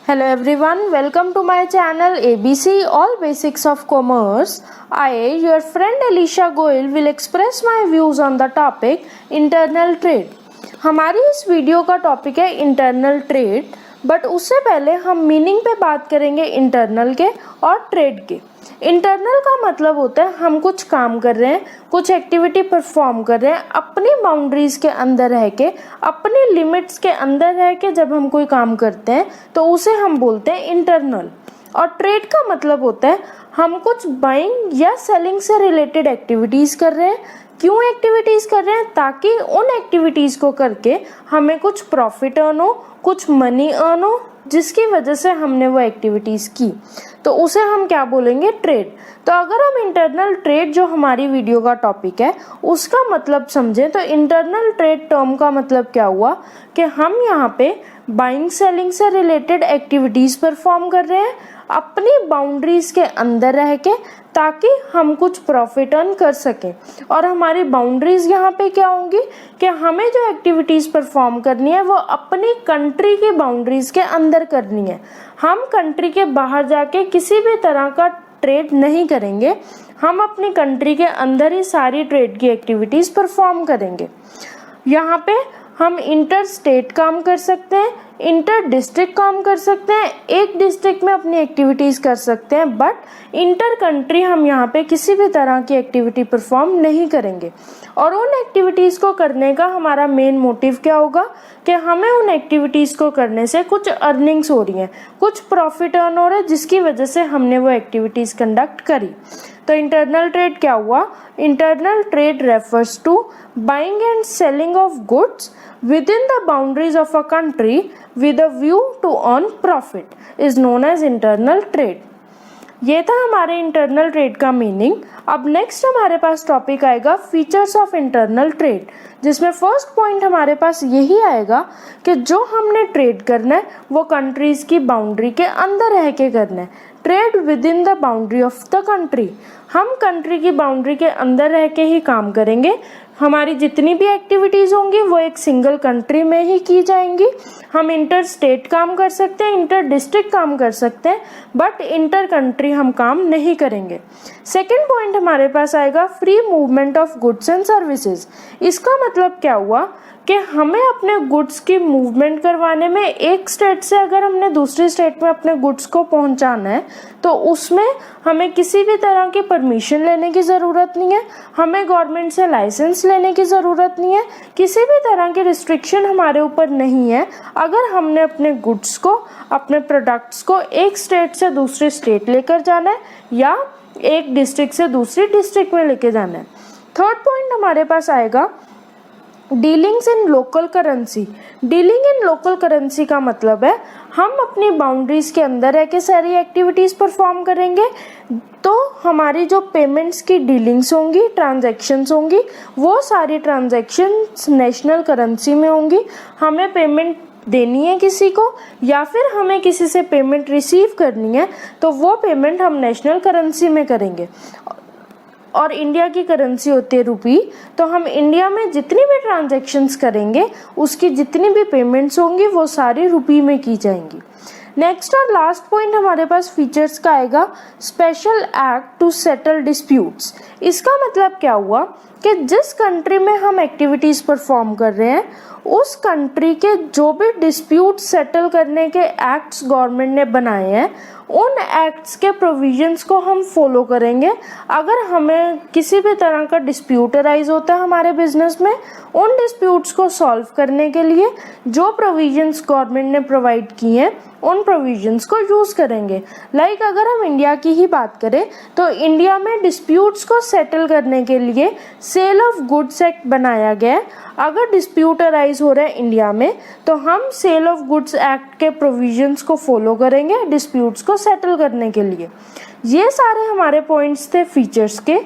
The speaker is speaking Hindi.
Hello everyone, welcome to my channel ABC All Basics of Commerce. I, your friend Alicia Goyal, will express my views on the topic internal trade. हमारी इस वीडियो का टॉपिक है इंटरनल ट्रेड, बट उससे पहले हम मीनिंग पे बात करेंगे इंटरनल के और ट्रेड के। इंटरनल का मतलब होता है हम कुछ काम कर रहे हैं, कुछ एक्टिविटी परफॉर्म कर रहे हैं अपनी बाउंड्रीज के अंदर रह के, अपनी लिमिट्स के अंदर रह के जब हम कोई काम करते हैं तो उसे हम बोलते हैं इंटरनल। और ट्रेड का मतलब होता है हम कुछ बाइंग या सेलिंग से रिलेटेड एक्टिविटीज कर रहे हैं। क्यों एक्टिविटीज कर रहे हैं? ताकि उन एक्टिविटीज को करके हमें कुछ प्रॉफिट अर्न हो, कुछ मनी अर्न हो, जिसकी वजह से हमने वो एक्टिविटीज की, तो उसे हम क्या बोलेंगे? ट्रेड। तो अगर हम इंटरनल ट्रेड जो हमारी वीडियो का टॉपिक है उसका मतलब समझें तो इंटरनल ट्रेड टर्म का मतलब क्या हुआ कि हम यहाँ पे बाइंग सेलिंग से रिलेटेड एक्टिविटीज परफॉर्म कर रहे हैं अपनी बाउंड्रीज के अंदर रह के, ताकि हम कुछ प्रॉफिट अर्न कर सकें। और हमारी बाउंड्रीज यहाँ पे क्या होंगी कि हमें जो एक्टिविटीज परफॉर्म करनी है वो अपनी कंट्री की बाउंड्रीज के अंदर करनी है। हम कंट्री के बाहर जाके किसी भी तरह का ट्रेड नहीं करेंगे, हम अपनी कंट्री के अंदर ही सारी ट्रेड की एक्टिविटीज परफॉर्म करेंगे। यहाँ पे हम इंटर स्टेट काम कर सकते हैं, इंटर डिस्ट्रिक्ट काम कर सकते हैं, एक डिस्ट्रिक्ट में अपनी एक्टिविटीज कर सकते हैं, बट इंटर कंट्री हम यहाँ पे किसी भी तरह की एक्टिविटी परफॉर्म नहीं करेंगे। और उन एक्टिविटीज को करने का हमारा मेन मोटिव क्या होगा कि हमें उन एक्टिविटीज को करने से कुछ अर्निंग्स हो रही हैं, कुछ प्रॉफिट अर्न हो रहा है, जिसकी वजह से हमने वो एक्टिविटीज कंडक्ट करी। तो इंटरनल ट्रेड क्या हुआ? Internal trade refers to buying and selling of goods within the boundaries of a country with a view to earn profit is known as internal trade. ये था हमारे इंटरनल ट्रेड का मीनिंग। अब नेक्स्ट हमारे पास टॉपिक आएगा फीचर्स ऑफ इंटरनल ट्रेड, जिसमें फर्स्ट पॉइंट हमारे पास यही आएगा कि जो हमने ट्रेड करना है वो कंट्रीज की बाउंड्री के अंदर रह के करना है। Trade with in the boundary of the country, हम कंट्री की बाउंड्री के अंदर रह के ही काम करेंगे। हमारी जितनी भी एक्टिविटीज होंगी वो एक सिंगल कंट्री में ही की जाएंगी। हम इंटर स्टेट काम कर सकते हैं, इंटर डिस्ट्रिक्ट काम कर सकते हैं, बट इंटर कंट्री हम काम नहीं करेंगे। सेकेंड पॉइंट हमारे पास आएगा free movement of goods and services. इसका मतलब क्या हुआ कि हमें अपने गुड्स की मूवमेंट करवाने में एक स्टेट से अगर हमने दूसरी स्टेट में अपने गुड्स को पहुंचाना है तो उसमें हमें किसी भी तरह की परमिशन लेने की ज़रूरत नहीं है, हमें गवर्नमेंट से लाइसेंस लेने की ज़रूरत नहीं है, किसी भी तरह की रिस्ट्रिक्शन हमारे ऊपर नहीं है। अगर हमने अपने गुड्स को, अपने प्रोडक्ट्स को एक स्टेट से दूसरी स्टेट लेकर जाना है या एक डिस्ट्रिक्ट से दूसरी डिस्ट्रिक्ट में लेके जाना है। थर्ड पॉइंट हमारे पास आएगा dealings in local currency. Dealing in local currency का मतलब है हम अपनी बाउंड्रीज के अंदर रह के सारी एक्टिविटीज परफॉर्म करेंगे, तो हमारी जो पेमेंट्स की डीलिंग्स होंगी, ट्रांजैक्शंस होंगी, वो सारी ट्रांजैक्शंस नेशनल करेंसी में होंगी। हमें पेमेंट देनी है किसी को या फिर हमें किसी से पेमेंट रिसीव करनी है तो वो पेमेंट हम नेशनल करेंसी में करेंगे। और इंडिया की करेंसी होती है रुपी, तो हम इंडिया में जितनी भी ट्रांजैक्शंस करेंगे उसकी जितनी भी पेमेंट्स होंगी वो सारी रुपी में की जाएंगी। नेक्स्ट और लास्ट पॉइंट हमारे पास फीचर्स का आएगा special act to settle disputes. इसका मतलब क्या हुआ कि जिस कंट्री में हम एक्टिविटीज परफॉर्म कर रहे हैं उस कंट्री के जो भी डिस्प्यूट सेटल करने के एक्ट्स गवर्नमेंट ने बनाए हैं उन एक्ट्स के प्रोविजंस को हम फॉलो करेंगे। अगर हमें किसी भी तरह का डिस्प्यूट अराइज होता है हमारे बिजनेस में, उन डिस्प्यूट्स को सॉल्व करने के लिए जो प्रोविजंस गवर्नमेंट ने प्रोवाइड किए हैं उन प्रोविजंस को यूज़ करेंगे। लाइक अगर हम इंडिया की ही बात करें तो इंडिया में डिस्प्यूट्स को सेटल करने के लिए सेल ऑफ गुड्स एक्ट बनाया गया है। अगर डिस्प्यूट अराइज हो रहा है इंडिया में तो हम सेल ऑफ गुड्स एक्ट के प्रोविजंस को फॉलो करेंगे डिस्प्यूट्स को सेटल करने के लिए। ये सारे हमारे पॉइंट्स थे फीचर्स के।